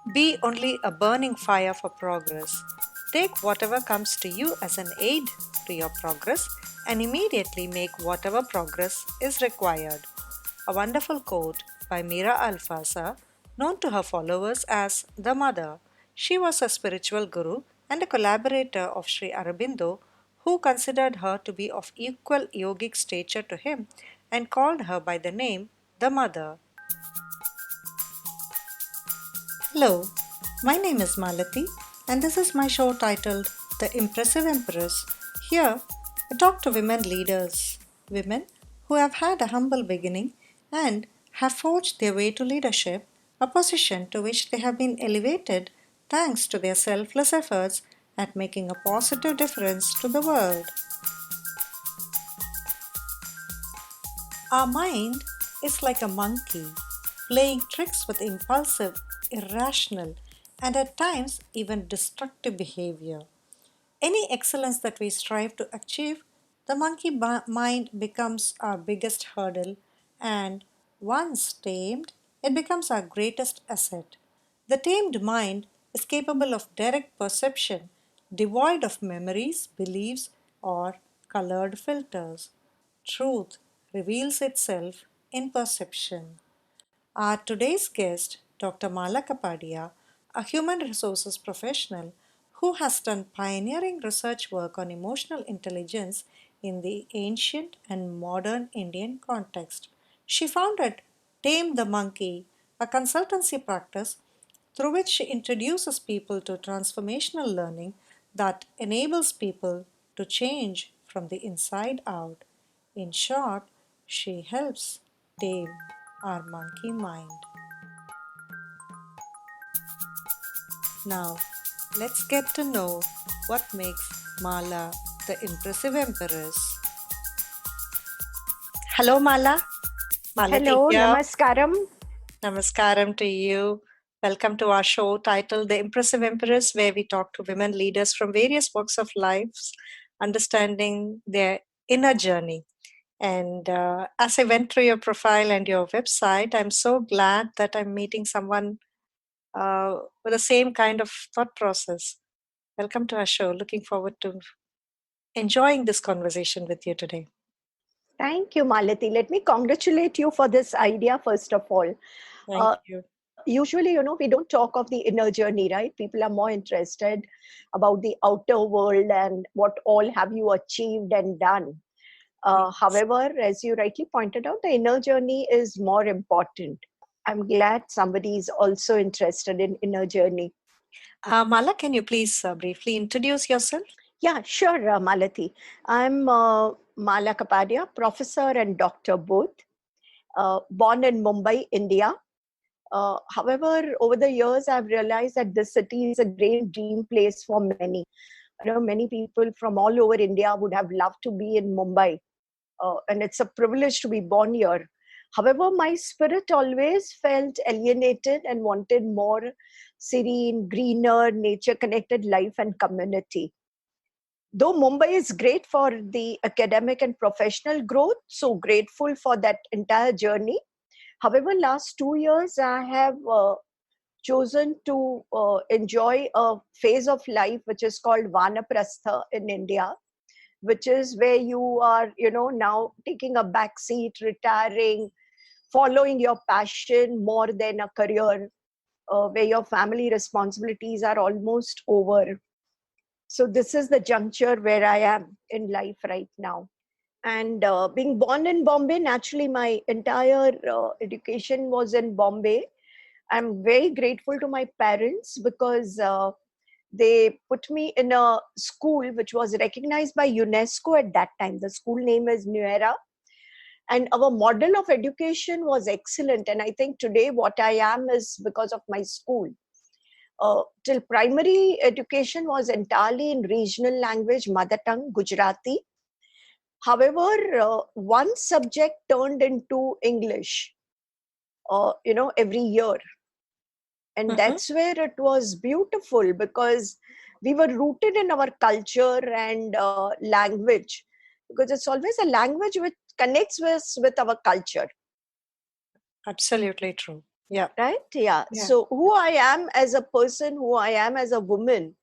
Be only a burning fire for progress. Take whatever comes to you as an aid to your progress and immediately make whatever progress is required. A wonderful quote by Mira Alfasa, known to her followers as the Mother. She was a spiritual guru and a collaborator of Sri Aurobindo, who considered her to be of equal yogic stature to him and called her by the name the Mother. Hello, my name is Malati, and this is my show titled The Impressive Empress. Here, I talk to women leaders, women who have had a humble beginning and have forged their way to leadership, a position to which they have been elevated thanks to their selfless efforts at making a positive difference to the world. Our mind is like a monkey, playing tricks with impulsive, irrational, and at times even destructive behavior. Any excellence that we strive to achieve, the mind becomes our biggest hurdle, and once tamed, it becomes our greatest asset. The tamed mind is capable of direct perception, devoid of memories, beliefs, or colored filters. Truth reveals itself in perception. Our today's guest, Dr. Mala Kapadia, a human resources professional who has done pioneering research work on emotional intelligence in the ancient and modern Indian context. She founded Tame the Monkey, a consultancy practice through which she introduces people to transformational learning that enables people to change from the inside out. In short, she helps tame our monkey mind. Now, let's get to know what makes Mala the impressive empress. Hello, Mala. Malati Hello, here. Namaskaram. Namaskaram to you. Welcome to our show titled The Impressive Empress, where we talk to women leaders from various walks of life, understanding their inner journey. And as I went through your profile and your website, I'm so glad that I'm meeting someone with the same kind of thought process. Welcome to our show. Looking forward to enjoying this conversation with you today. Thank you, Malati. Let me congratulate you for this idea, first of all. Thank you. Usually, we don't talk of the inner journey, right? People are more interested about the outer world and what all have you achieved and done. Yes. However, as you rightly pointed out, the inner journey is more important. I'm glad somebody is also interested in inner journey. Mala, can you please briefly introduce yourself? Yeah, sure, Malati. I'm Mala Kapadia, professor and doctor both. Born in Mumbai, India. However, over the years, I've realized that this city is a great dream place for many. Many people from all over India would have loved to be in Mumbai, and it's a privilege to be born here. However, my spirit always felt alienated and wanted more serene, greener, nature-connected life and community. Though Mumbai is great for the academic and professional growth, so grateful for that entire journey. However, last 2 years I have chosen to enjoy a phase of life which is called Vanaprastha in India, which is where you are, now taking a back seat, retiring, following your passion more than a career, where your family responsibilities are almost over. So this is the juncture where I am in life right now. And being born in Bombay, naturally my entire education was in Bombay. I'm very grateful to my parents because they put me in a school which was recognized by UNESCO at that time. The school name is New Era. And our model of education was excellent. And I think today what I am is because of my school. Till primary education was entirely in regional language, mother tongue, Gujarati. However, one subject turned into English, every year. And Mhm. that's where it was beautiful because we were rooted in our culture and language, because it's always a language which connects with our culture. Absolutely true. Yeah. right? Yeah. Yeah. So who I am as a person, who I am as a woman,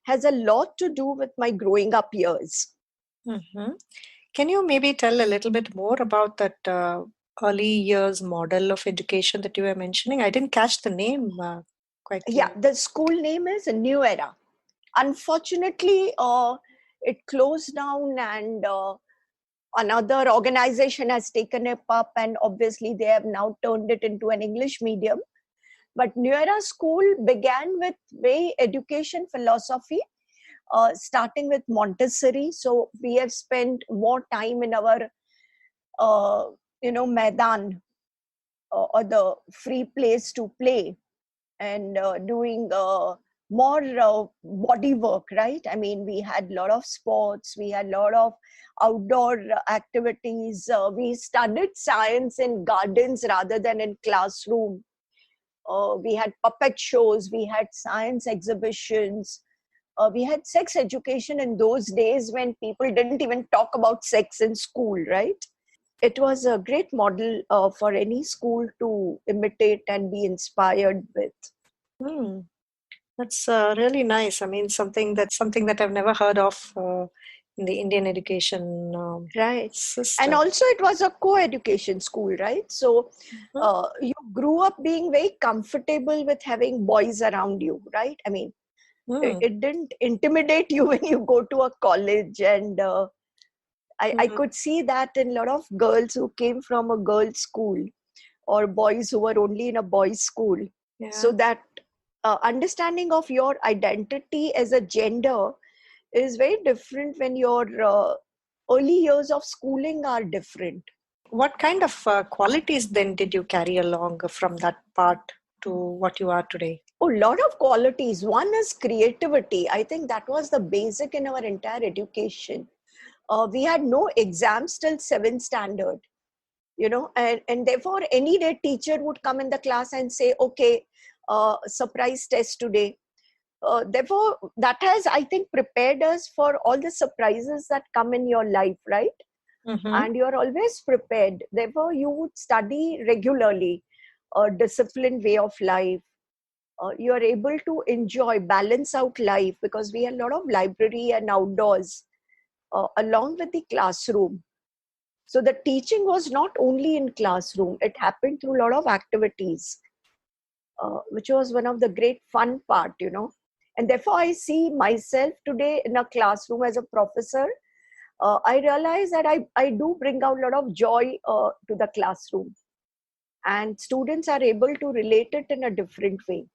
has a lot to do with my growing up years. Hmm. Can you maybe tell a little bit more about that early years model of education that you were mentioning? I didn't catch the name quite Yeah, clearly. the school name is New Era. Unfortunately, it closed down, and another organization has taken it up, and obviously they have now turned it into an English medium. But New Era School began with very education philosophy, starting with Montessori. So we have spent more time in our, uh, Maidan, or the free place to play, and doing more body work, right? I mean, we had a lot of sports, we had a lot of outdoor activities. We studied science in gardens rather than in classroom. We had puppet shows, we had science exhibitions. We had sex education in those days when people didn't even talk about sex in school, right? It was a great model for any school to imitate and be inspired with. Hmm. That's really nice. I mean, something that I've never heard of in the Indian education Right. And system. also, it was a co education school, right? So Mhm. you grew up being very comfortable with having boys around you, right? I mean, Hmm. it didn't intimidate you when you go to a college. And I Mhm. could see that in a lot of girls who came from a girls' school, or boys who were only in a boys' school. So Yeah. that understanding of your identity as a gender is very different when your early years of schooling are different. What kind of qualities then did you carry along from that part to what you are today? Oh, lot of qualities. One is creativity. I think that was the basic in our entire education. We had no exams till 7th standard, and therefore any day teacher would come in the class and say, okay, surprise test today. Therefore, that has, I think, prepared us for all the surprises that come in your life, right? Mm-hmm. And you're always prepared. Therefore, you would study regularly, a disciplined way of life. You are able to enjoy, balance out life, because we had a lot of library and outdoors along with the classroom. So the teaching was not only in classroom; it happened through a lot of activities, which was one of the great fun part. And therefore, I see myself today in a classroom as a professor. I realize that I do bring out a lot of joy to the classroom, and students are able to relate it in a different way.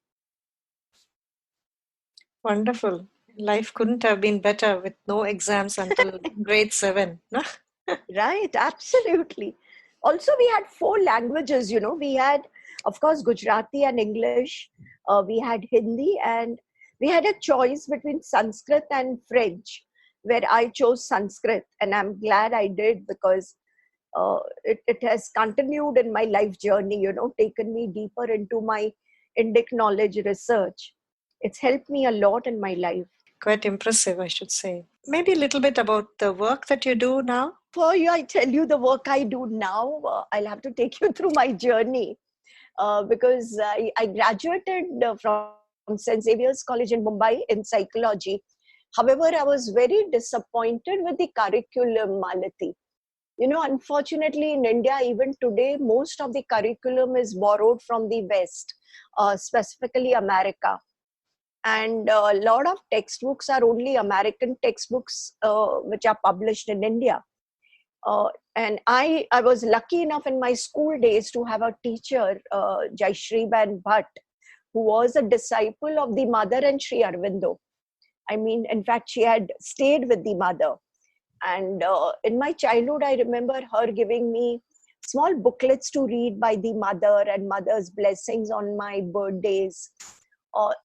Wonderful. Life couldn't have been better with no exams until grade seven. No? Right, absolutely. Also, we had four languages. We had, of course, Gujarati and English. We had Hindi, and we had a choice between Sanskrit and French, where I chose Sanskrit. And I'm glad I did, because it has continued in my life journey, taken me deeper into my Indic knowledge research. It's helped me a lot in my life. Quite impressive, I should say. Maybe a little bit about the work that you do now. Before I tell you the work I do now, I'll have to take you through my journey, because I graduated from St. Xavier's College in Mumbai in psychology. However, I was very disappointed with the curriculum, Malati. Unfortunately, in India, even today, most of the curriculum is borrowed from the West, specifically America. And a lot of textbooks are only American textbooks, which are published in India. And I was lucky enough in my school days to have a teacher, Jayashri Ben Bhatt, who was a disciple of the mother and Sri Aurobindo. I mean, in fact, she had stayed with the mother. And in my childhood, I remember her giving me small booklets to read by the mother, and mother's blessings on my birthdays.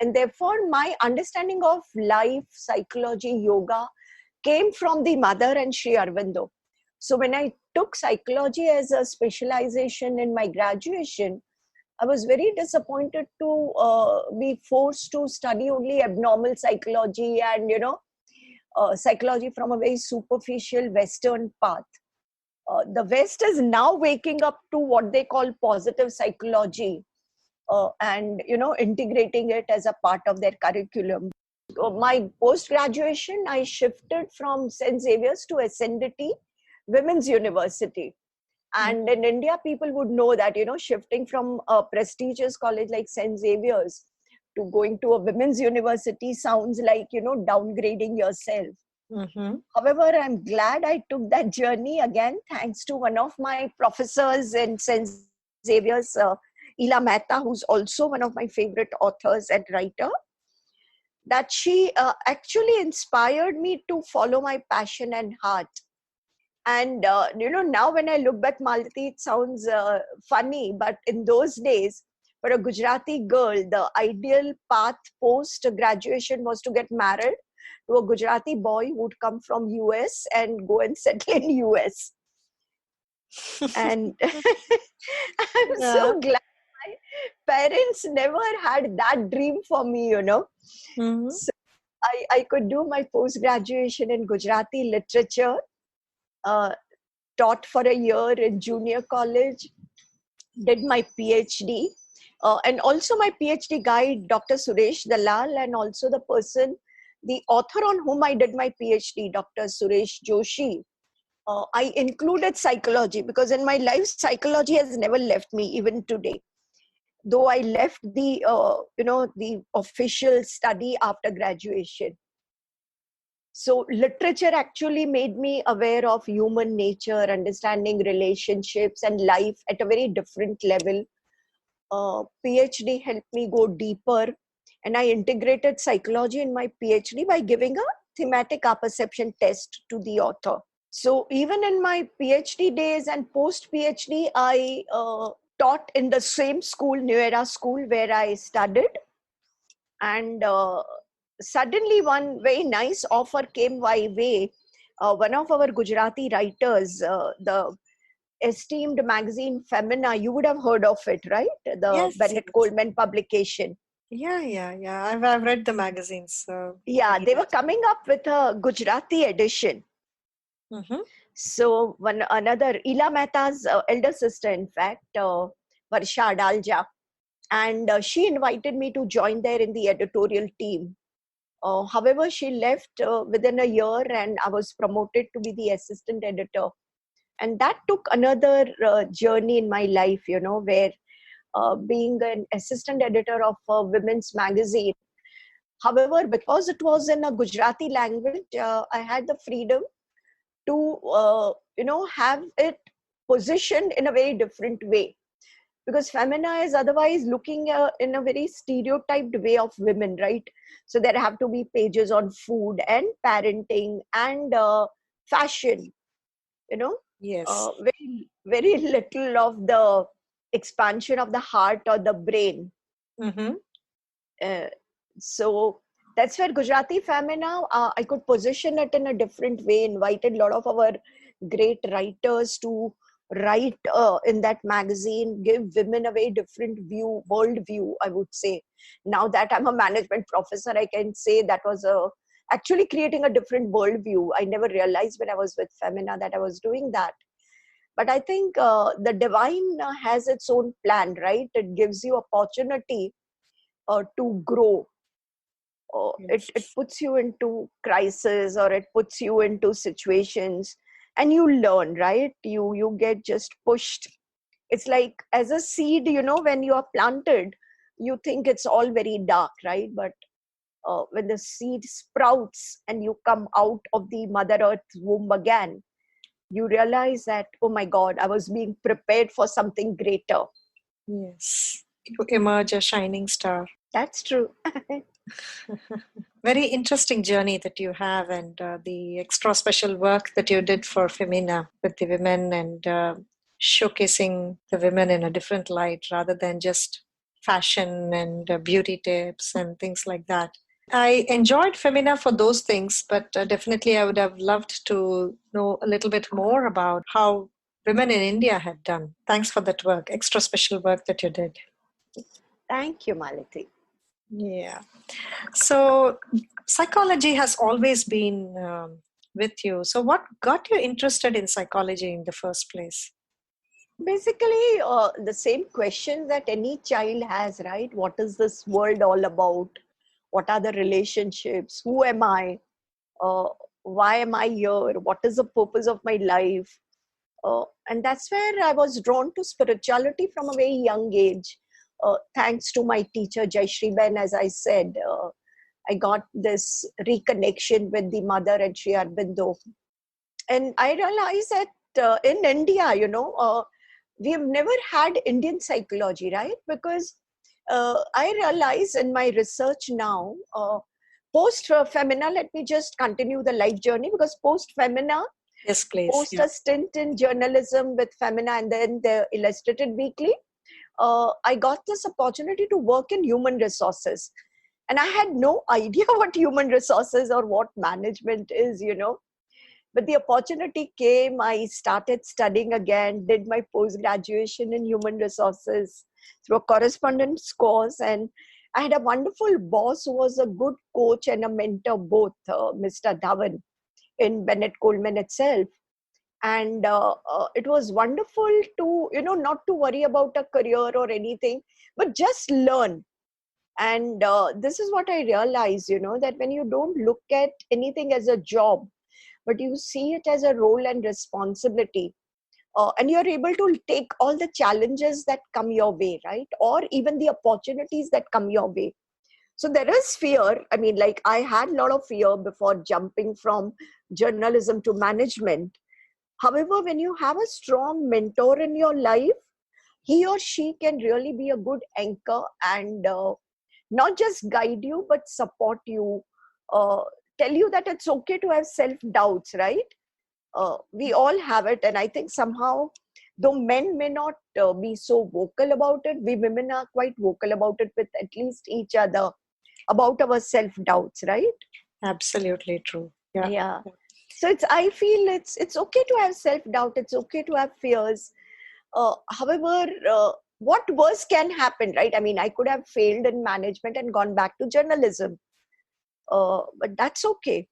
And therefore, my understanding of life, psychology, yoga came from the mother and Sri Aurobindo. So when I took psychology as a specialization in my graduation, I was very disappointed to be forced to study only abnormal psychology and, psychology from a very superficial Western path. The West is now waking up to what they call positive psychology, and integrating it as a part of their curriculum. My post graduation, I shifted from St. Xavier's to Ascendity Women's University. And in India, people would know that, shifting from a prestigious college like St. Xavier's to going to a women's university sounds like, downgrading yourself. Mm-hmm. However, I'm glad I took that journey again, thanks to one of my professors in St. Xavier's, Ila Mehta, who's also one of my favorite authors and writer, that she actually inspired me to follow my passion and heart. And, now when I look back, Malati, it sounds funny, but in those days, for a Gujarati girl, the ideal path post graduation was to get married to a Gujarati boy who would come from US and go and settle in US. And I'm Yeah. so glad my parents never had that dream for me. Mm-hmm. So I could do my post graduation in Gujarati literature, uh, taught for a year in junior college, did my PhD, and also my PhD guide, Dr. Suresh Dalal, and also the author on whom I did my PhD, Dr. Suresh Joshi. I included psychology because in my life, psychology has never left me, even today. Though I left the official study after graduation. So literature actually made me aware of human nature, understanding relationships and life at a very different level. PhD helped me go deeper, and I integrated psychology in my PhD by giving a thematic apperception test to the author. So even in my PhD days and post PhD, I taught in the same school, New Era School, where I studied. And suddenly one very nice offer came my way. One of our Gujarati writers, the esteemed magazine Femina, you would have heard of it, right? The Yes, Bennett yes. Coleman publication. Yeah. I've read the magazines. Yeah, Very they were nice. coming up with a Gujarati edition. Mm-hmm. So one another Ila Mehta's elder sister, in fact, Varsha Adalja, and she invited me to join there in the editorial team. However, she left within a year, and I was promoted to be the assistant editor. And that took another journey in my life, where being an assistant editor of a women's magazine. However, because it was in a Gujarati language, I had the freedom to, have it positioned in a very different way. Because Femina is otherwise looking in a very stereotyped way of women, right? So there have to be pages on food and parenting and fashion, Yes. very, very little of the expansion of the heart or the brain. Mm-hmm. Uh, so that's where Gujarati Femina, I could position it in a different way, invited a lot of our great writers to write in that magazine, give women a very different view, world view, I would say. Now that I'm a management professor, I can say that was actually creating a different world view. I never realized when I was with Femina that I was doing that. But I think the divine has its own plan, right? It gives you opportunity to grow. It Yes. puts you into crisis, or it puts you into situations, and you learn, right? You get just pushed. It's like as a seed, when you are planted, you think it's all very dark, right? But when the seed sprouts and you come out of the Mother Earth's womb again, you realize that, oh my God, I was being prepared for something greater. Yes. You emerge a shining star. That's true. Very interesting journey that you have, and the extra special work that you did for Femina with the women, and showcasing the women in a different light rather than just fashion and beauty tips and things like that. I enjoyed Femina for those things, but definitely I would have loved to know a little bit more about how women in India had done. Thanks for that work, extra special work that you did. Thank you, Malati. Yeah. So, psychology has always been with you. So, what got you interested in psychology in the first place? Basically, the same question that any child has, right? What is this world all about? What are the relationships? Who am I? Uh, why am I here? What is the purpose of my life? And that's where I was drawn to spirituality from a very young age. Thanks to my teacher, Jayashri Ben, as I said, I got this reconnection with the mother and Sri Aurobindo. And I realized that in India, we have never had Indian psychology, right? Because I realize in my research now, post Femina, let me just continue the life journey, because post Femina, Yes, please. post Yeah. a stint in journalism with Femina and then the Illustrated Weekly, I got this opportunity to work in human resources. And I had no idea what human resources or what management is. But the opportunity came. I started studying again, did my post graduation in human resources through a correspondence course. And I had a wonderful boss who was a good coach and a mentor, both, Mr. Dhawan in Bennett Coleman itself. And it was wonderful to, not to worry about a career or anything, but just learn. And this is what I realized, that when you don't look at anything as a job, but you see it as a role and responsibility, and you're able to take all the challenges that come your way, right? Or even the opportunities that come your way. So there is fear. I mean, like, I had a lot of fear before jumping from journalism to management. However, when you have a strong mentor in your life, he or she can really be a good anchor and not just guide you, but support you, uh, tell you that it's okay to have self doubts, right? We all have it. And I think somehow, though men may not be so vocal about it, we women are quite vocal about it with at least each other about our self doubts, right? Absolutely true. Yeah. Yeah. So I feel it's okay to have self doubt. It's okay to have fears. However, what worse can happen, right? I mean, I could have failed in management and gone back to journalism, but that's okay.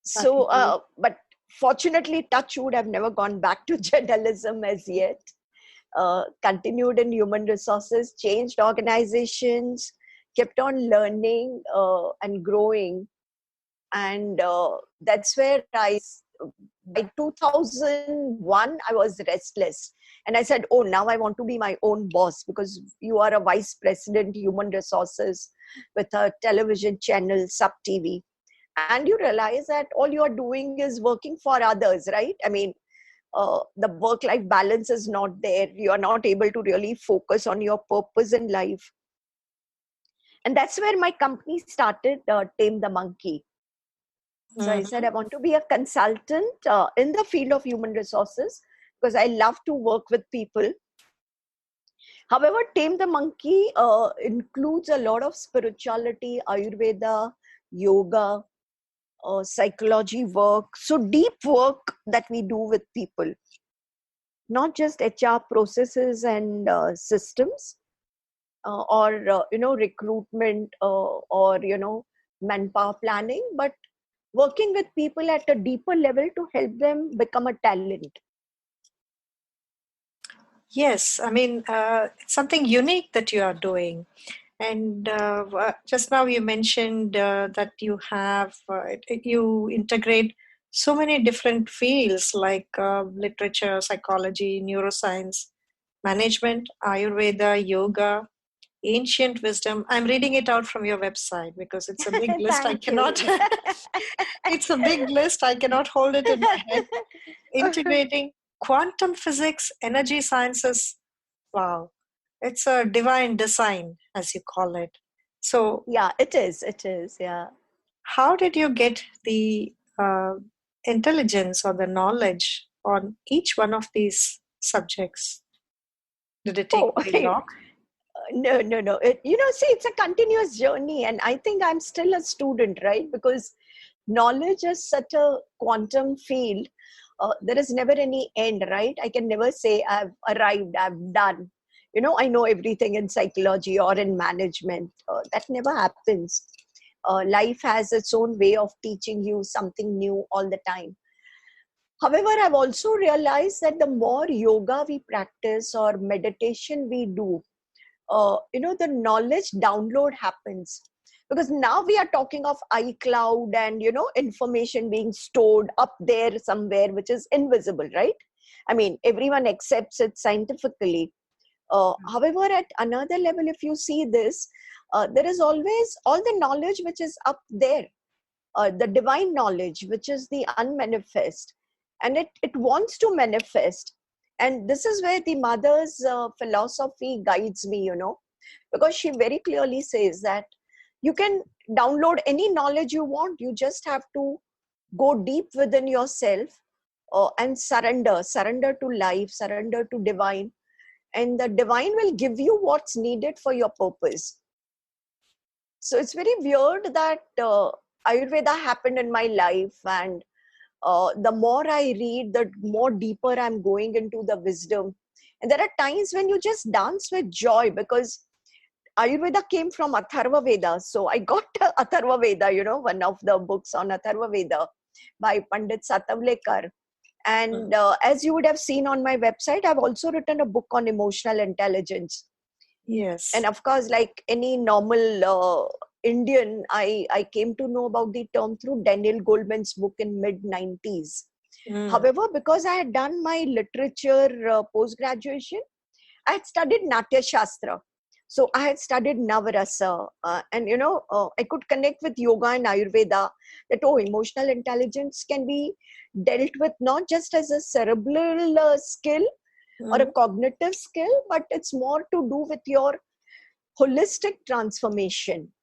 So, Certainly. but fortunately, touch wood, I've never gone back to journalism as yet. Continued in human resources, changed organizations, kept on learning and growing. And that's where by 2001, I was restless. And I said, oh, now I want to be my own boss, because you are a vice president, human resources, with a television channel, Sub TV. And you realize that all you are doing is working for others, right? I mean, the work life balance is not there. You are not able to really focus on your purpose in life. And that's where my company started, Tame the Monkey. So I said, Mhm. I want to be a consultant in the field of human resources, because I love to work with people. However, Tame the Monkey includes a lot of spirituality, Ayurveda, yoga, psychology work. So deep work that we do with people, not just HR processes and systems, or recruitment, or manpower planning, but working with people at a deeper level to help them become a talent. Yes, I mean, it's something unique that you are doing. And just now you mentioned that you integrate so many different fields like literature, psychology, neuroscience, management, Ayurveda, yoga, ancient wisdom. I'm reading it out from your website because it's a big list. I Thank you. cannot, it's a big list. I cannot hold it in my head. Integrating quantum physics, energy sciences. Wow. It's a divine design, as you call it. So, Yeah, it is. It is. Yeah. how did you get the intelligence or the knowledge on each one of these subjects? Did it take Oh, very long? no, no, no. See, it's a continuous journey. And I think I'm still a student, right? Because knowledge is such a quantum field. There is never any end, right? I can never say I've arrived, I've done. I know everything in psychology or in management. That never happens. Life has its own way of teaching you something new all the time. However, I've also realized that the more yoga we practice or meditation we do, the knowledge download happens, because now we are talking of iCloud and information being stored up there somewhere which is invisible, right? I mean, everyone accepts it scientifically. However, at another level, if you see this, there is always all the knowledge which is up there, the divine knowledge which is the unmanifest, and it wants to manifest. And this is where the mother's philosophy guides me, because she very clearly says that you can download any knowledge you want. You just have to go deep within yourself, and surrender to life, surrender to divine, and the divine will give you what's needed for your purpose. So it's very weird that Ayurveda happened in my life, and the more I read, the more deeper I'm going into the wisdom. And there are times when you just dance with joy, because Ayurveda came from Atharva Veda. So I got Atharva Veda, one of the books on Atharva Veda by Pandit Satavlekar. And as you would have seen on my website, I've also written a book on emotional intelligence. Yes. And of course, like any normal Indian, I came to know about the term through Daniel Goleman's book in mid-90s. Mm. However, because I had done my literature post-graduation, I had studied Natya Shastra. So I had studied Navarasa, and I could connect with yoga and Ayurveda, that emotional intelligence can be dealt with not just as a cerebral skill or a Mm. cognitive skill, but it's more to do with your holistic transformation.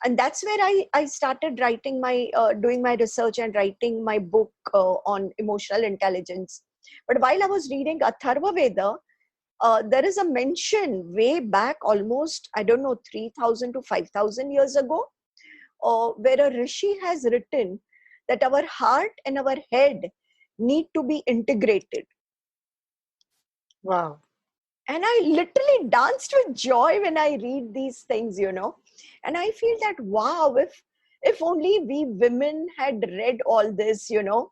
And that's where I started writing my doing my research and writing my book on emotional intelligence. But while I was reading Atharva Veda, there is a mention way back, almost, I don't know, 3,000 to 5,000 years ago, where a rishi has written that our heart and our head need to be integrated. Wow. And I literally danced with joy when I read these things, and I feel that, wow, if only we women had read all this, while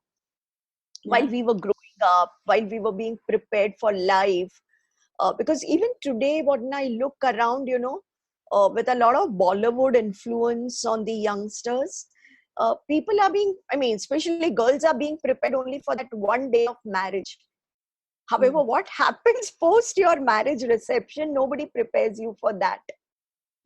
Yeah. we were growing up, while we were being prepared for life. Because even today, when I look around, with a lot of Bollywood influence on the youngsters, people are being, I mean, especially girls are being prepared only for that one day of marriage. However, Mm. what happens post your marriage reception, nobody prepares you for that.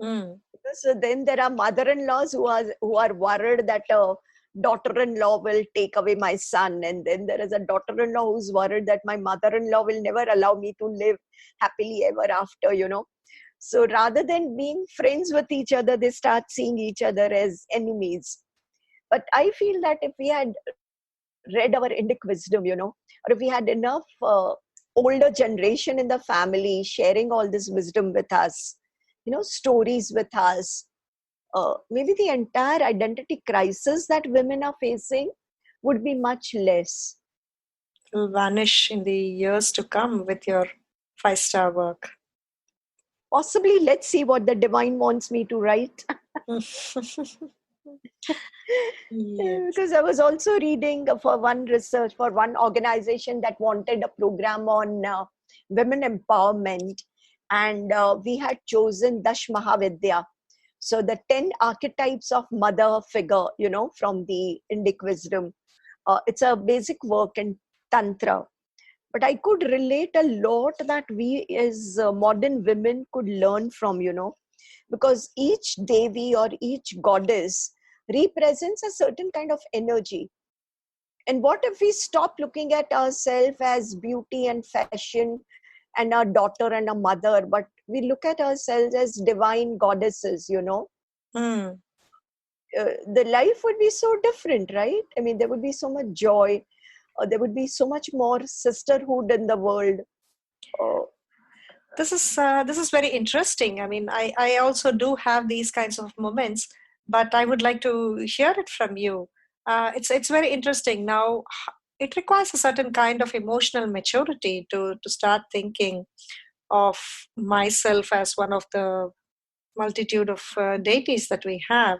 Mm. So then there are mother-in-laws who are worried that a daughter-in-law will take away my son, and then there is a daughter-in-law who's worried that my mother-in-law will never allow me to live happily ever after. So rather than being friends with each other, they start seeing each other as enemies. But I feel that if we had read our Indic wisdom, or if we had enough older generation in the family sharing all this wisdom with us, stories with us, maybe the entire identity crisis that women are facing would be much less. Will vanish in the years to come with your 5-star work. Possibly, let's see what the divine wants me to write. Yes. Because I was also reading for one organization that wanted a program on women empowerment, and we had chosen Dash Mahavidya. So the 10 archetypes of mother figure, from the Indic wisdom. It's a basic work in Tantra. But I could relate a lot that we as modern women could learn from, because each Devi or each goddess represents a certain kind of energy. And what if we stop looking at ourselves as beauty and fashion and a daughter and a mother, but we look at ourselves as divine goddesses, Mm. the life would be so different, right? I mean, there would be so much joy, there would be so much more sisterhood in the world. Uh, This is very interesting. I mean, I also do have these kinds of moments, but I would like to hear it from you. It's very interesting. Now, it requires a certain kind of emotional maturity to start thinking of myself as one of the multitude of deities that we have.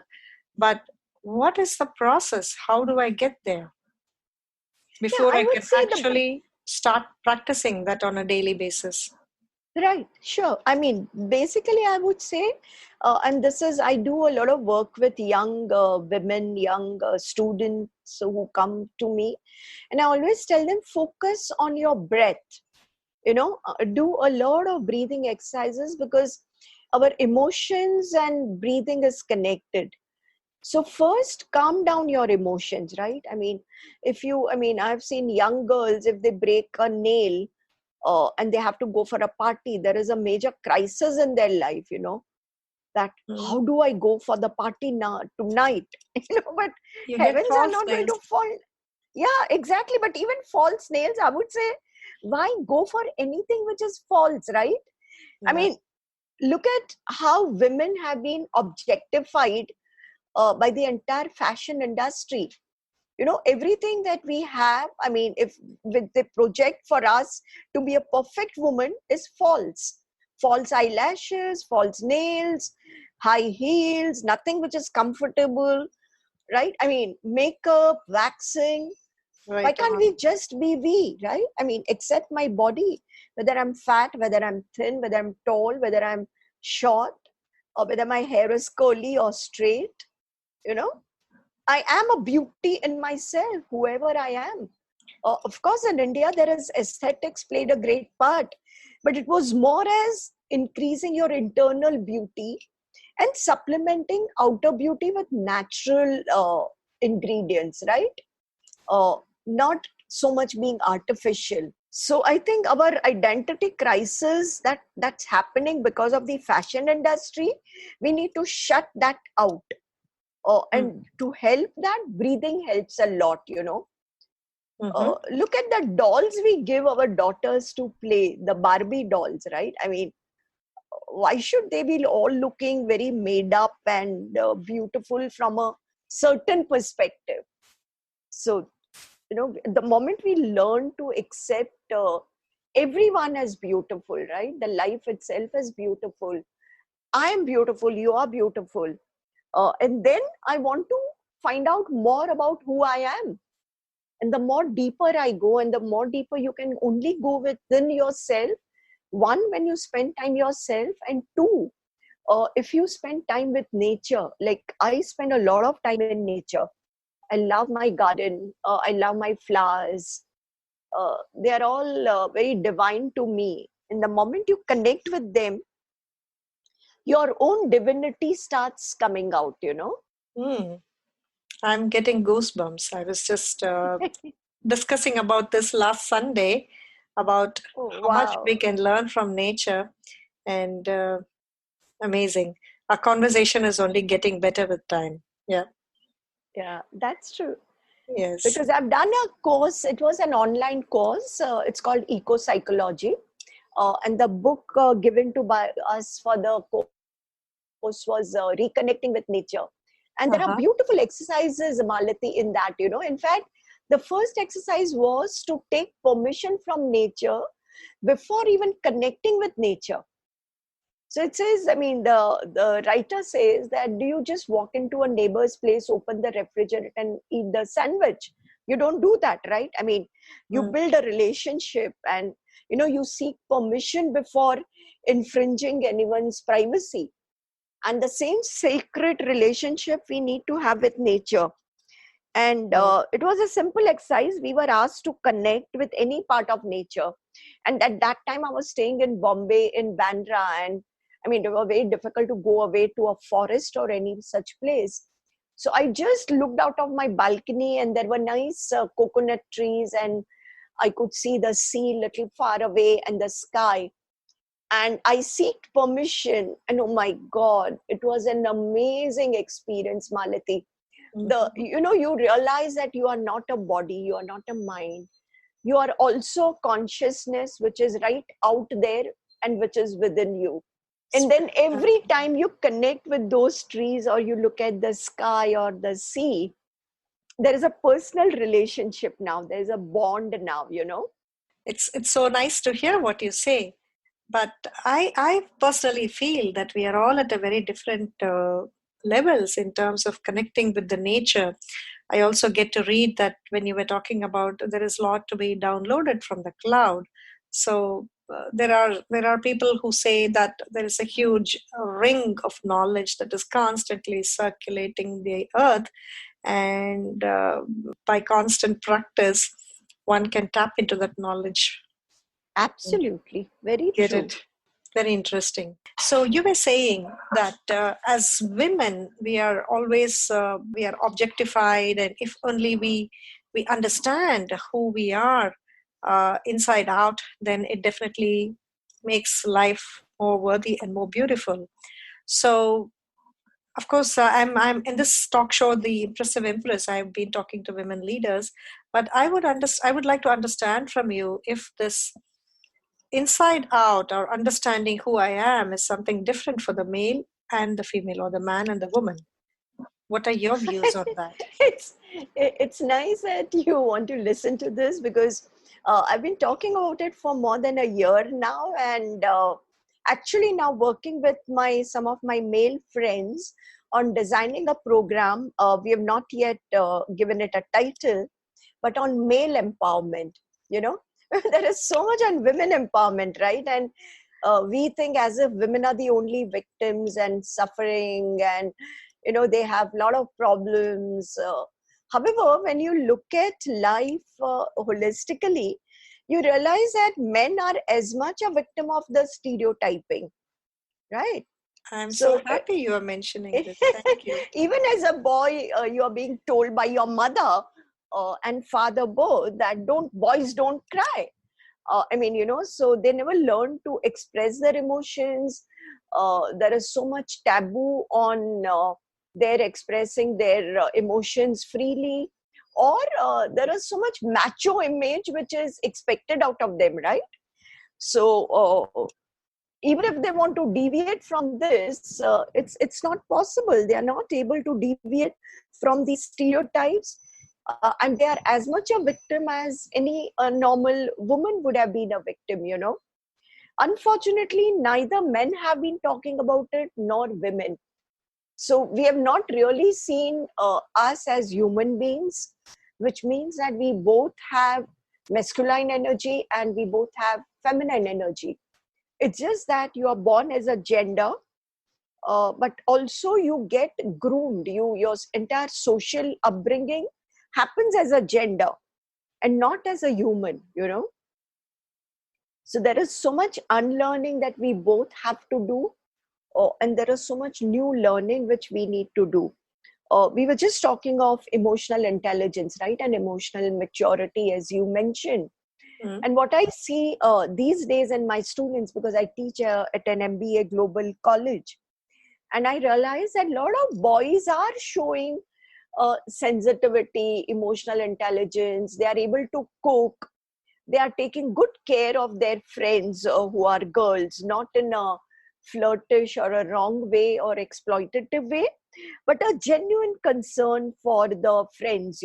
But what is the process? How do I get there? Yeah, before I I would can say actually start practicing that on a daily basis. right, sure. I mean, basically, I would say, and this is, I do a lot of work with young women, young students who come to me, and I always tell them focus on your breath. Do a lot of breathing exercises because our emotions and breathing is connected. So first calm down your emotions, right? I mean, I've seen young girls, if they break a nail and they have to go for a party, there is a major crisis in their life, that how Mm. do I go for the party now tonight? But You get heavens are false not going nails. to fall. Yeah, exactly. But even false nails, I would say, why go for anything which is false, right? I Yeah. mean, look at how women have been objectified by the entire fashion industry. Everything that we have, I mean, if with the project for us to be a perfect woman is false eyelashes, false nails, high heels, nothing which is comfortable, right? I mean, makeup, waxing. Why Right can't on. we just be we, right? I mean, accept my body, whether I'm fat, whether I'm thin, whether I'm tall, whether I'm short, or whether my hair is curly or straight. you know I am a beauty in myself, whoever I am. Of course, in India, there is aesthetics played a great part, but it was more as increasing your internal beauty and supplementing outer beauty with natural ingredients, right? Not so much being artificial. So I think our identity crisis that's happening because of the fashion industry, we need to shut that out. And Mm. to help that, breathing helps a lot. Mm-hmm. Look at the dolls we give our daughters to play, the Barbie dolls, right? I mean, why should they be all looking very made up and beautiful from a certain perspective? So, the moment we learn to accept everyone as beautiful, right? The life itself is beautiful. I am beautiful, you are beautiful. And then I want to find out more about who I am. And the more deeper I go, and the more deeper you can only go within yourself. One, when you spend time yourself, and two, if you spend time with nature, like I spend a lot of time in nature. I love my garden. I love my flowers. They are all very divine to me. And the moment you connect with them, your own divinity starts coming out. Mm. I'm getting goosebumps. I was just discussing about this last Sunday about Oh, how much we wow. can learn from nature, and amazing. Our conversation is only getting better with time. Yeah. Yeah, that's true. Yes. Because I've done a course, it was an online course. It's called Eco Psychology. And the book given to by us for the course was Reconnecting with Nature. And there are beautiful Uh-huh. exercises, Malati, in that. In fact, the first exercise was to take permission from nature before even connecting with nature. So it says, I mean, the writer says that, do you just walk into a neighbor's place, open the refrigerator, and eat the sandwich? You don't do that, right? I mean, you Mm. build a relationship, and you seek permission before infringing anyone's privacy. And the same sacred relationship we need to have with nature. And Right. it was a simple exercise. We were asked to connect with any part of nature. And at that time, I was staying in Bombay, in Bandra. And I mean, it was very difficult to go away to a forest or any such place. So I just looked out of my balcony, and there were nice coconut trees, and I could see the sea little far away and the sky. And I seeked permission. And oh my God, it was an amazing experience, Malati. Mhm. You realize that you are not a body, you are not a mind, you are also consciousness, which is right out there and which is within you. And then every Spirituality. time you connect with those trees, or you look at the sky or the sea, there is a personal relationship now, there is a bond now. It's so nice to hear what you say, but I personally feel that we are all at a very different levels in terms of connecting with the nature. I also get to read that when you were talking about there is a lot to be downloaded from the cloud. So there are people who say that there is a huge ring of knowledge that is constantly circulating the earth, and by constant practice, one can tap into that knowledge and Absolutely. Very get true. it. Very interesting. So you were saying that as women, we are objectified, and if only we understand who we are inside out, then it definitely makes life more worthy and more beautiful. So, of course, I'm in this talk show, The Impressive Empress. I've been talking to women leaders, but I would like to understand from you if this inside out or understanding who I am is something different for the male and the female, or the man and the woman. What are your views on that? it's it's nice that you want to listen to this because I've been talking about it for more than a year now, and actually now working with my some of my male friends on designing a program. We have not yet given it a title, but on male empowerment. You know, there is so much on women empowerment, right? And we think as if women are the only victims and suffering, and they have a lot of problems. However, when you look at life holistically, you realize that men are as much a victim of the stereotyping, right? I'm so So happy you are mentioning this. Thank you. even as a boy, you are being told by your mother and father both that don't boys don't cry. I mean, so they never learn to express their emotions. There is so much taboo on their expressing their emotions freely, or there is so much macho image which is expected out of them, right? So even if they want to deviate from this, it's not possible. They are not able to deviate from these stereotypes, and they are as much a victim as any normal woman would have been a victim. Unfortunately, neither men have been talking about it nor women. So we have not really seen us as human beings, which means that we both have masculine energy and we both have feminine energy. It's just that you are born as a gender, but also you get groomed. Your entire social upbringing happens as a gender and not as a human. So there is so much unlearning that we both have to do, and there is so much new learning which we need to do. We were just talking of emotional intelligence, right? And emotional maturity, as you mentioned. Mm. And what I see these days in my students, because I teach at an MBA global college, and I realize that a lot of boys are showing sensitivity, emotional intelligence. They are able to cook. They are taking good care of their friends who are girls, not in a flirtish or a wrong way or exploitative way, but a genuine concern for the friends.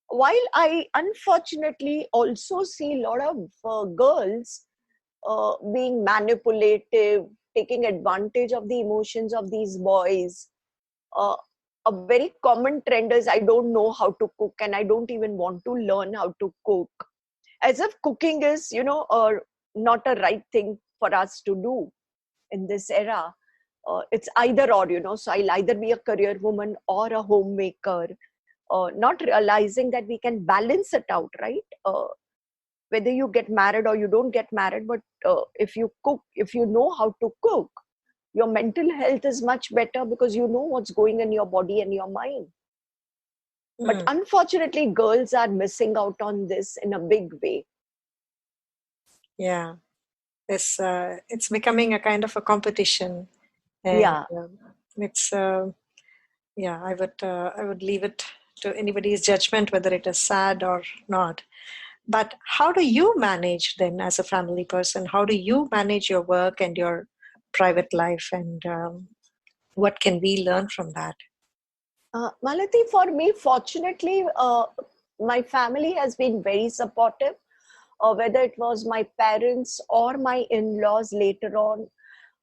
While I unfortunately also see a lot of girls being manipulative, taking advantage of the emotions of these boys. Uh, a very common trend is I don't know how to cook and I don't even want to learn how to cook. As if cooking is, not a right thing for us to do in this era. It's either or. So I'll either be a career woman or a homemaker, not realizing that we can balance it out, right? Whether you get married or you don't get married, but if you cook, if you know how to cook, your mental health is much better because you know what's going in your body and your mind. But Mm. unfortunately, girls are missing out on this in a big way. Yeah, it's becoming a kind of a competition, and Yeah. it's yeah. I would leave it to anybody's judgment whether it is sad or not. But how do you manage then as a family person? How do you manage your work and your private life, and what can we learn from that? Malati, for me, fortunately, my family has been very supportive, whether it was my parents or my in laws later on.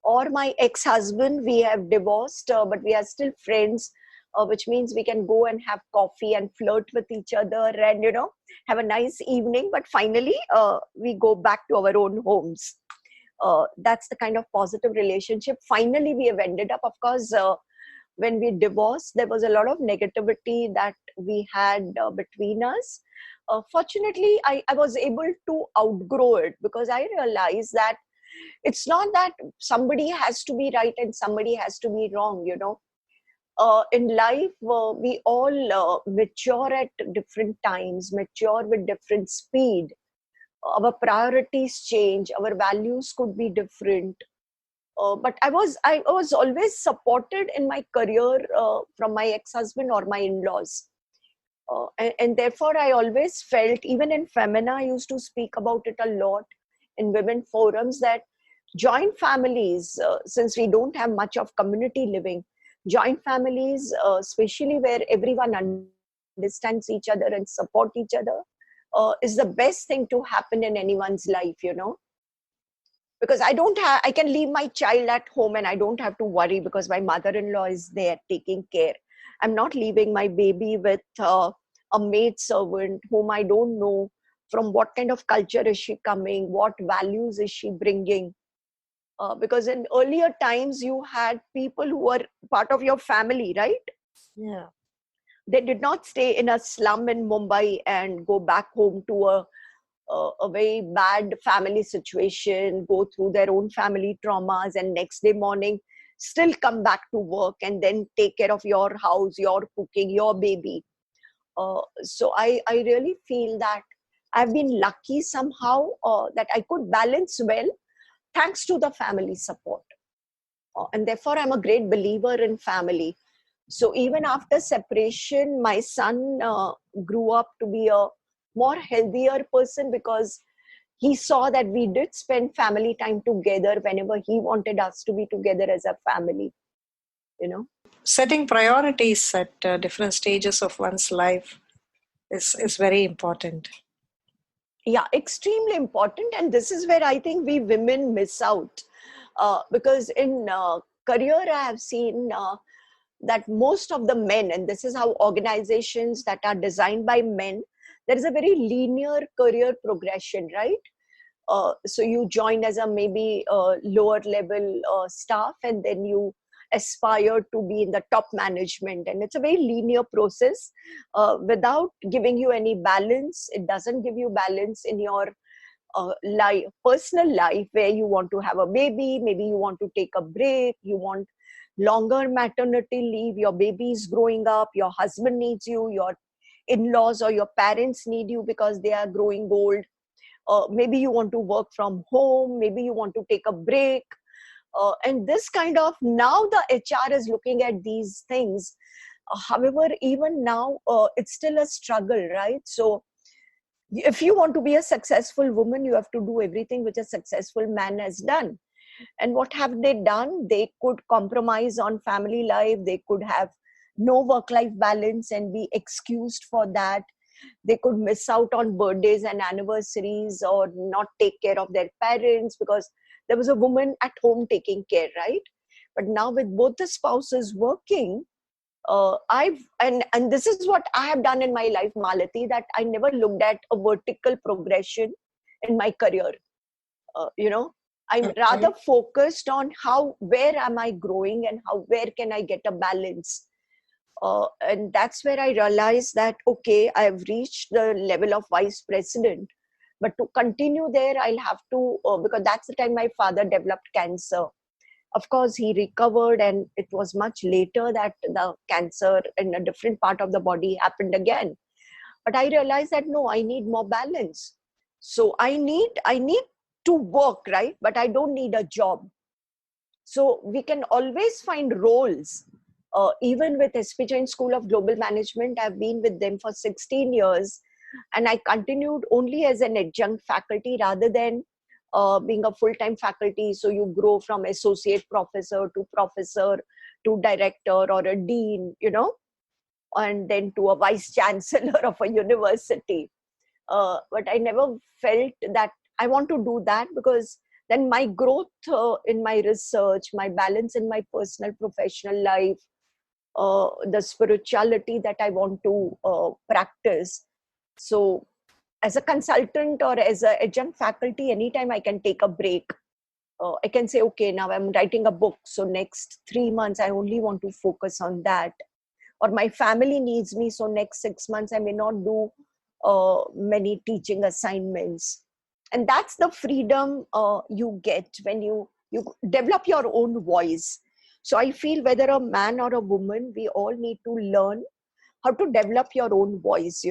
or my ex-husband. We have divorced, but we are still friends, which means we can go and have coffee and flirt with each other and, have a nice evening. But finally, we go back to our own homes. That's the kind of positive relationship. Finally, we have ended up, of course, when we divorced, there was a lot of negativity that we had between us. Fortunately, I was able to outgrow it, because I realized that it's not that somebody has to be right and somebody has to be wrong. In life, we all mature at different times, mature with different speed. Our priorities change, our values could be different. But I was always supported in my career from my ex-husband or my in-laws. And therefore, I always felt, even in Femina, I used to speak about it a lot in women forums, that joint families, since we don't have much of community living, joint families, especially where everyone understands each other and support each other, is the best thing to happen in anyone's life. Because I can leave my child at home and I don't have to worry because my mother-in-law is there taking care. I'm not leaving my baby with a maid servant whom I don't know from what kind of culture is she coming, what values is she bringing. Because in earlier times, you had people who were part of your family, right? Yeah. They did not stay in a slum in Mumbai and go back home to a very bad family situation, go through their own family traumas, and next day morning still come back to work and then take care of your house, your cooking, your baby. So I really feel that I've been lucky somehow that I could balance well thanks to the family support. And therefore, I'm a great believer in family. So even after separation, my son grew up to be a more healthier person, because he saw that we did spend family time together whenever he wanted us to be together as a family. Setting priorities at different stages of one's life is very important. Yeah, extremely important. And this is where I think we women miss out. Because in career, I have seen that most of the men, and this is how organizations that are designed by men, there is a very linear career progression, right? So you join as a maybe lower level staff, and then you aspire to be in the top management, and it's a very linear process without giving you any balance. It doesn't give you balance in your life, personal life, where you want to have a baby, maybe you want to take a break, you want longer maternity leave, your baby is growing up, your husband needs you, your in-laws or your parents need you because they are growing old. Maybe you want to work from home, maybe you want to take a break. And this kind of, now the HR is looking at these things. However, even now, it's still a struggle, right? So if you want to be a successful woman, you have to do everything which a successful man has done. And what have they done? They could compromise on family life. They could have no work-life balance and be excused for that. They could miss out on birthdays and anniversaries, or not take care of their parents because there was a woman at home taking care, right? But now with both the spouses working, and this is what I have done in my life, Malati, that I never looked at a vertical progression in my career. I'm rather Okay. focused on where am I growing, and where can I get a balance. And that's where I realized that, okay, I've reached the level of vice president, but to continue there, I'll have to, because that's the time my father developed cancer. Of course, he recovered, and it was much later that the cancer in a different part of the body happened again. But I realized that no, I need more balance. So I need to work, right? But I don't need a job. So we can always find roles. Even with SP Jain School of Global Management, I've been with them for 16 years, and I continued only as an adjunct faculty rather than being a full-time faculty. So you grow from associate professor to director or a dean, and then to a vice chancellor of a university. But I never felt that I want to do that, because then my growth in my research, my balance in my personal professional life, the spirituality that I want to practice. So as a consultant or as a adjunct faculty, anytime I can take a break. I can say, okay, now I'm writing a book, so next 3 months I only want to focus on that. Or my family needs me, so next 6 months I may not do many teaching assignments. And that's the freedom you get when you develop your own voice. So I feel whether a man or a woman, we all need to learn how to develop your own voice,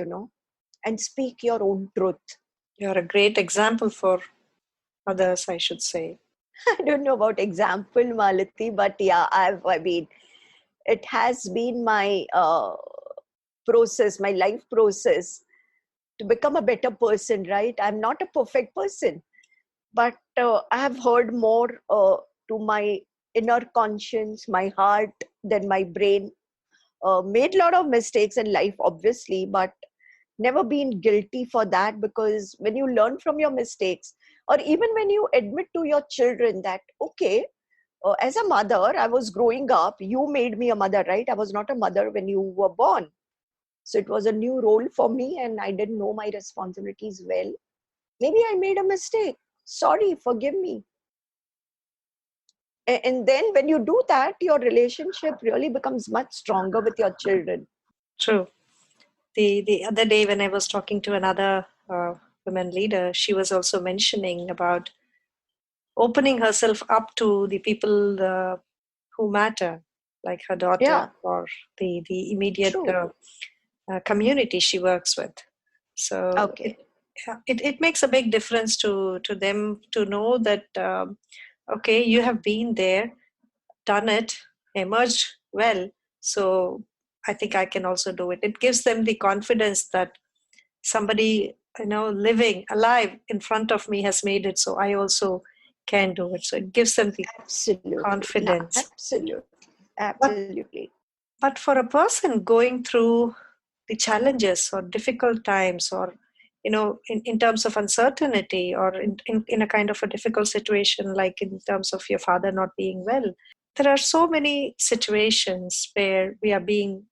and speak your own truth. You're a great example for others, I should say. I don't know about example, Malati, but yeah, I mean, it has been my process, my life process to become a better person, right? I'm not a perfect person, but I have heard more to my inner conscience, my heart, than my brain. Made a lot of mistakes in life, obviously, but never been guilty for that, because when you learn from your mistakes, or even when you admit to your children that, okay, as a mother, I was growing up, you made me a mother, right? I was not a mother when you were born. So it was a new role for me and I didn't know my responsibilities well. Maybe I made a mistake. Sorry, forgive me. And then when you do that, your relationship really becomes much stronger with your children. True. The other day when I was talking to another women leader, she was also mentioning about opening herself up to the people who matter, like her daughter Yeah, or the immediate true. community she works with. So Okay. it makes a big difference to them to know that okay, you have been there, done it, emerged well. So I think I can also do it. It gives them the confidence that somebody, living alive in front of me has made it, so I also can do it. So it gives them the Absolutely. confidence. Absolutely. but Absolutely. but for a person going through the challenges or difficult times, or in terms of uncertainty, or in a kind of a difficult situation, like in terms of your father not being well, there are so many situations where we are being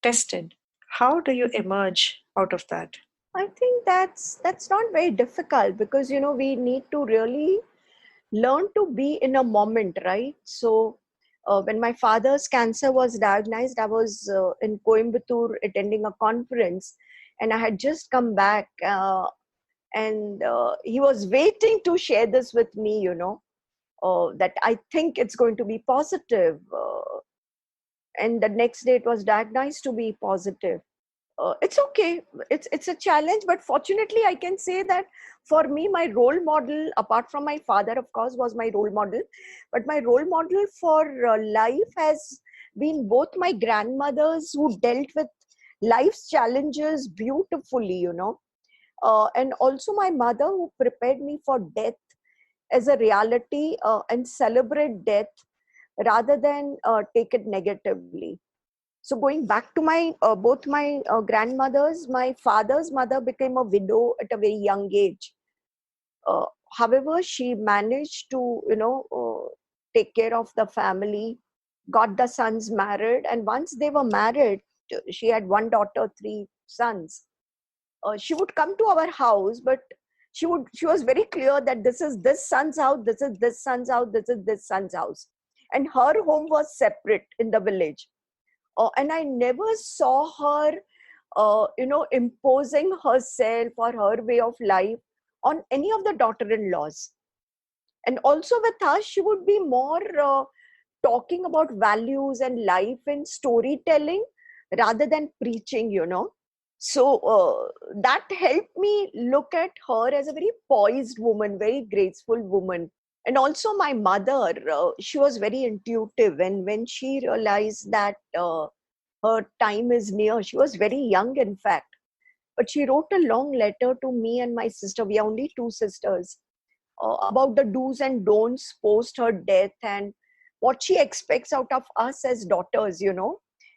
tested. How do you emerge out of that? I think that's not very difficult, because we need to really learn to be in a moment, right? So when my father's cancer was diagnosed, I was in Coimbatore attending a conference, and I had just come back, and he was waiting to share this with me, that I think it's going to be positive. And the next day it was diagnosed to be positive. It's okay, it's a challenge, but fortunately I can say that for me, my role model, apart from my father, of course, was my role model, but my role model for life has been both my grandmothers, who dealt with life's challenges beautifully, and also my mother, who prepared me for death as a reality, and celebrate death rather than take it negatively. So going back to my both my grandmothers, my father's mother became a widow at a very young age. Uh, However, she managed to take care of the family, got the sons married, and once they were married, she had one daughter, three sons. She would come to our house, but she was very clear that this is this son's house, this is this son's house, this is this son's house, and her home was separate in the village. And I never saw her, imposing herself or her way of life on any of the daughter-in-laws. And also with us, she would be more talking about values and life and storytelling rather than preaching, So that helped me look at her as a very poised woman, very graceful woman. And also my mother, she was very intuitive, and when she realized that her time is near. She was very young, in fact, but she wrote a long letter to me and my sister. We are only two sisters, about the do's and don'ts post her death, and what she expects out of us as daughters,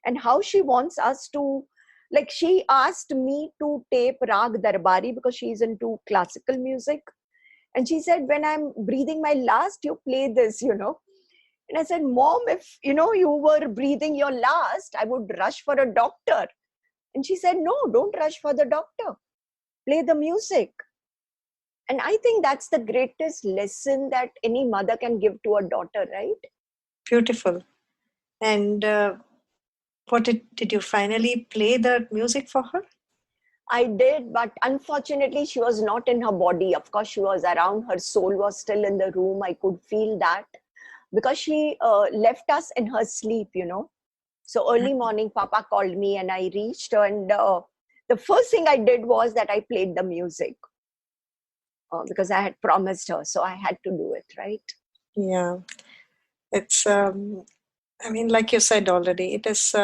and how she wants us to. Like, she asked me to tape Rag Darbari because she's into classical music, And she said, when I'm breathing my last, you play this, And I said, Mom, if, you were breathing your last, I would rush for a doctor. And she said, no, don't rush for the doctor. Play the music. And I think that's the greatest lesson that any mother can give to a daughter, right? Beautiful. And what did you finally play the music for her? I did, but unfortunately, she was not in her body. Of course, she was around. Her soul was still in the room. I could feel that because she left us in her sleep, So early morning, Papa called me and I reached, and the first thing I did was that I played the music because I had promised her. So I had to do it, right? Yeah, it's, I mean, like you said already, it is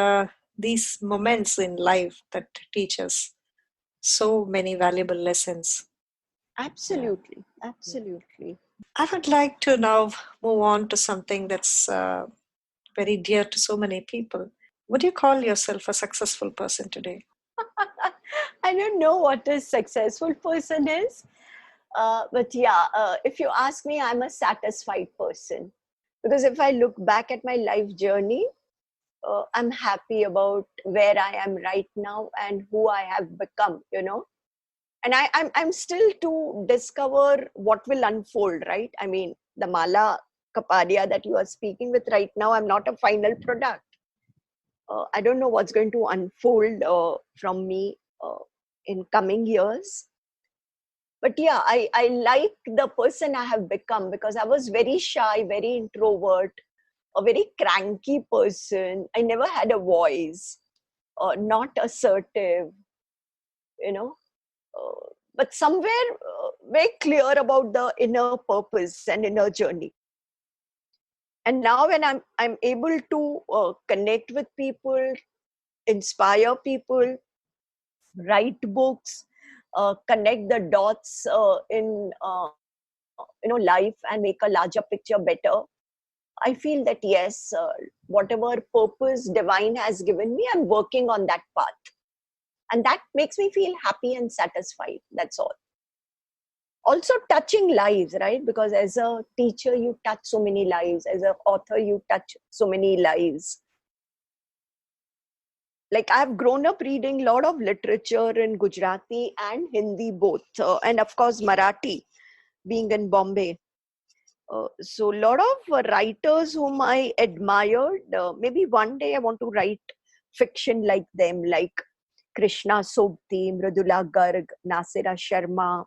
these moments in life that teach us so many valuable lessons. Yeah. Absolutely. Absolutely. I would like to now move on to something that's very dear to so many people. Would you call yourself a successful person today? I don't know what a successful person is. But yeah, if you ask me, I'm a satisfied person. Because if I look back at my life journey, I'm happy about where I am right now and who I have become, And I'm still to discover what will unfold, right? I mean, the Mala Kapadia that you are speaking with right now, I'm not a final product. I don't know what's going to unfold from me in coming years. But yeah, I like the person I have become because I was very shy, very introvert, a very cranky person. I never had a voice, not assertive, you know. But somewhere very clear about the inner purpose and inner journey. And now when I'm able to connect with people, inspire people, write books, connect the dots in life and make a larger picture better. I feel that yes, whatever purpose divine has given me, I'm working on that path, and that makes me feel happy and satisfied. That's all. Also touching lives, right? Because as a teacher, you touch so many lives. As an author, you touch so many lives. Like I've grown up reading a lot of literature in Gujarati and Hindi both, and of course Marathi, being in Bombay. So a lot of writers whom I admired. Maybe one day I want to write fiction like them, like Krishna Sobti, Mridula Garg, Nasira Sharma,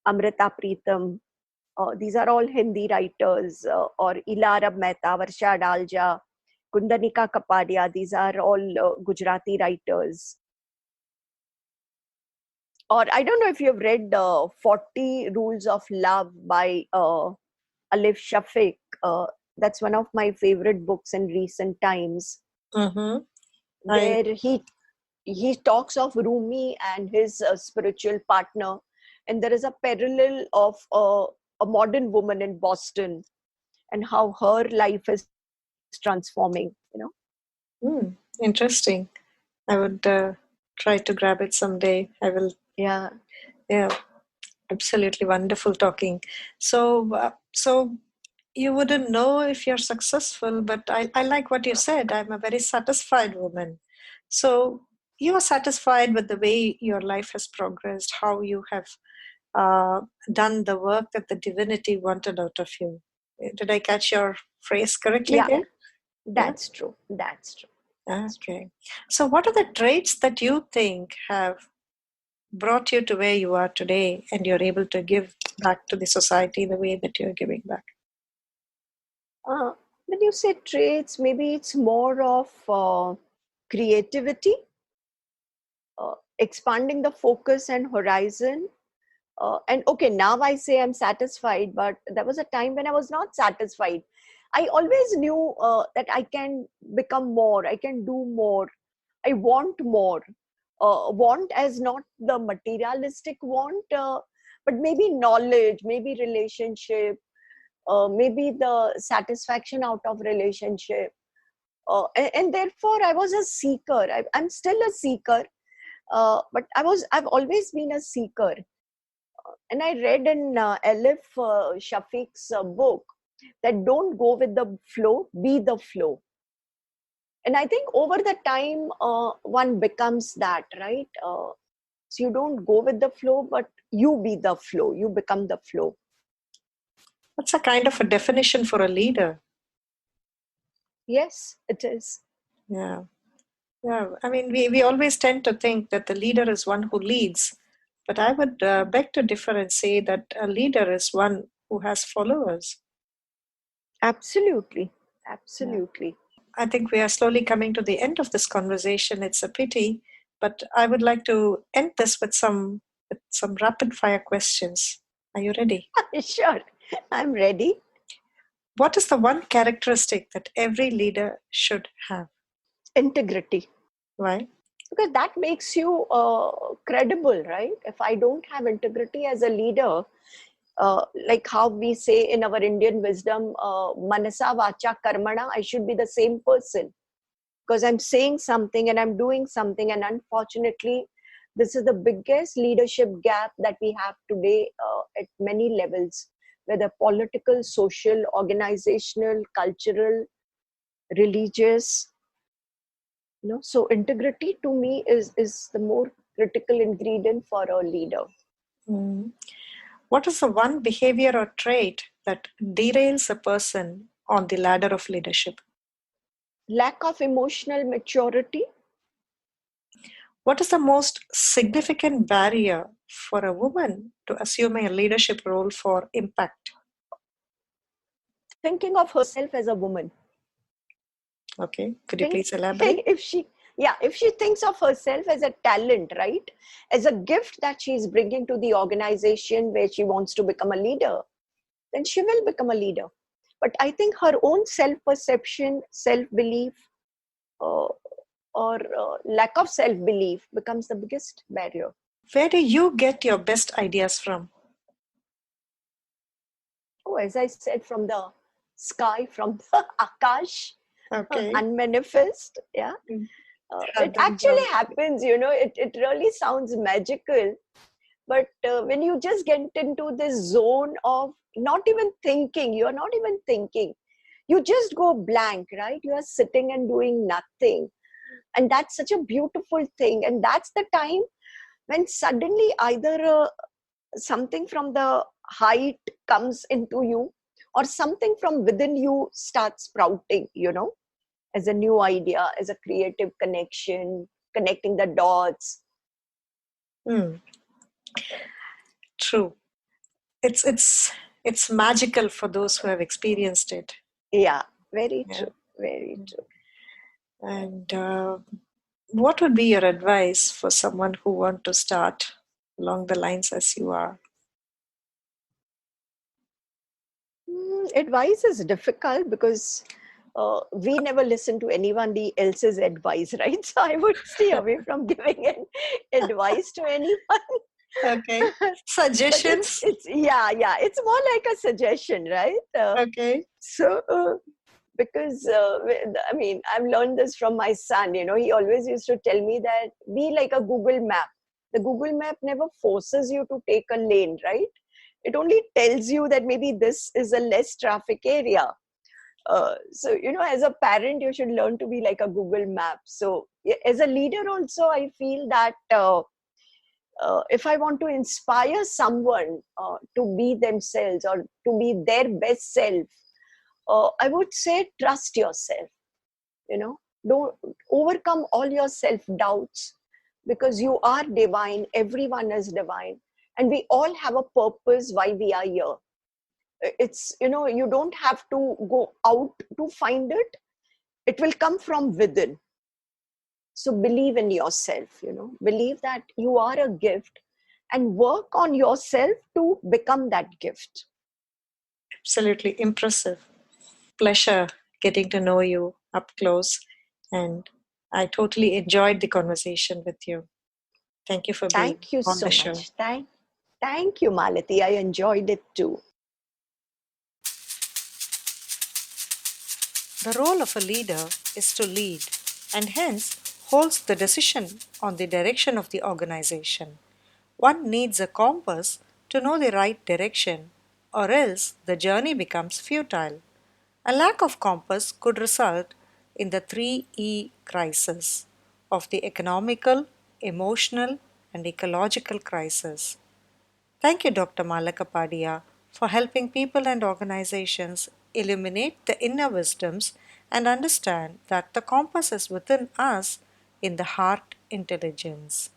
Amrita Pritam. These are all Hindi writers, or Ilarab Mehta, Varsha Dalja, Kundanika Kapadia. These are all Gujarati writers. Or I don't know if you've read 40 Rules of Love by Alif Shafiq. That's one of my favorite books in recent times, Mm-hmm. I where he talks of Rumi and his spiritual partner, and there is a parallel of a modern woman in Boston and how her life is transforming. Interesting. I would try to grab it someday. I will. Yeah, Yeah, absolutely wonderful talking. So you wouldn't know if you're successful, but I like what you said. I'm a very satisfied woman. So you are satisfied with the way your life has progressed, how you have uh, done the work that the divinity wanted out of you. Did I catch your phrase correctly yeah, there? Yeah. that's true. That's true. That's true. Okay. So, what are the traits that you think have brought you to where you are today and you're able to give back to the society the way that you're giving back? Uh, when you say traits, maybe it's more of creativity, expanding the focus and horizon. And okay, now I say I'm satisfied, but there was a time when I was not satisfied. I always knew that I can become more, I can do more, I want more. Want as not the materialistic want, but maybe knowledge, maybe relationship, maybe the satisfaction out of relationship. And therefore, I was a seeker. I'm still a seeker, but I've always been a seeker. And I read in Elif Shafiq's book that don't go with the flow, be the flow. And I think over the time, one becomes that, right? So you don't go with the flow, but you be the flow, you become the flow. That's a kind of a definition for a leader. Yes, it is. Yeah. Yeah. I mean, we always tend to think that the leader is one who leads, but I would beg to differ and say that a leader is one who has followers. Absolutely. Yeah. Absolutely. I think we are slowly coming to the end of this conversation. It's a pity, but I would like to end this with some rapid fire questions. Are you ready? Sure, I'm ready. What is the one characteristic that every leader should have? Integrity. Why? Because that makes you credible, right? If I don't have integrity as a leader, like how we say in our Indian wisdom, manasa vacha karmana, I should be the same person because I'm saying something and I'm doing something. And unfortunately, this is the biggest leadership gap that we have today at many levels, whether political, social, organizational, cultural, religious. So integrity to me is the more critical ingredient for a leader. Mm. What is the one behavior or trait that derails a person on the ladder of leadership? Lack of emotional maturity. What is the most significant barrier for a woman to assuming a leadership role for impact? Thinking of herself as a woman. Okay, could you Think please elaborate? if she thinks of herself as a talent, right, as a gift that she's bringing to the organization where she wants to become a leader, then she will become a leader. But I think her own self perception, self belief, uh, or lack of self belief becomes the biggest barrier. Where do you get your best ideas from? Oh, as I said, from the sky, from the akash, Okay. unmanifest. Yeah. It Have them actually down. happens, it really sounds magical. But when you just get into this zone of not even thinking, you're not even thinking, you just go blank, right? You are sitting and doing nothing. And that's such a beautiful thing. And that's the time when suddenly either something from the height comes into you or something from within you starts sprouting, as a new idea, as a creative connection, connecting the dots. Hmm, true. It's magical for those who have experienced it. Yeah, very Yeah. true. Very true. And what would be your advice for someone who want to start along the lines as you are? Advice is difficult because we never listen to anyone else's advice, right? So I would stay away from giving an advice to anyone. Okay. But it's Suggestions? it's yeah, it's more like a suggestion, right? Okay. So because I mean, I've learned this from my son. He always used to tell me that be like a Google map. The Google map never forces you to take a lane, right? It only tells you that maybe this is a less traffic area. So as a parent, you should learn to be like a Google map. So as a leader also, I feel that if I want to inspire someone to be themselves or to be their best self, I would say trust yourself. Don't overcome all your self doubts, because you are divine, everyone is divine, and we all have a purpose why we are here. It's you don't have to go out to find it. It will come from within. So believe in yourself, believe that you are a gift, and work on yourself to become that gift. Absolutely impressive. Pleasure getting to know you up close. And I totally enjoyed the conversation with you. Thank you for being Thank you on the so show. much. Thank you, Malati. I enjoyed it too. The role of a leader is to lead and hence holds the decision on the direction of the organization. One needs a compass to know the right direction, or else the journey becomes futile. A lack of compass could result in the 3E crisis of the economical, emotional, and ecological crisis. Thank you, Dr. Malakapadia, for helping people and organizations illuminate the inner wisdoms and understand that the compass is within us in the heart intelligence.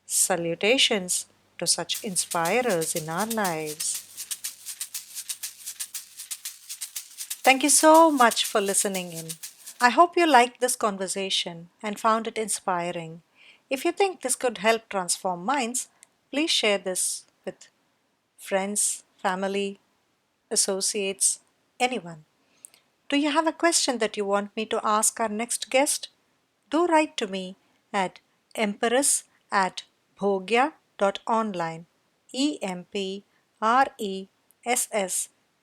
Salutations to such inspirers in our lives. Thank you so much for listening in. I hope you liked this conversation and found it inspiring. If you think this could help transform minds, please share this with friends, family, associates, anyone. Do you have a question that you want me to ask our next guest? Do write to me at empress at bhogya.online, EMPRESS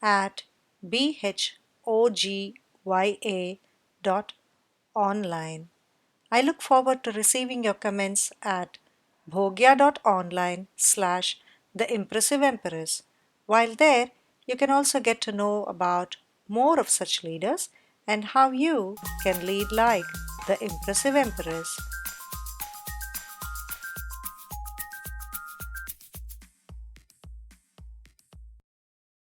at BHOGYA dot online. I look forward to receiving your comments at bhogya.online slash the impressive empress. While there, you can also get to know about more of such leaders and how you can lead like the impressive empress.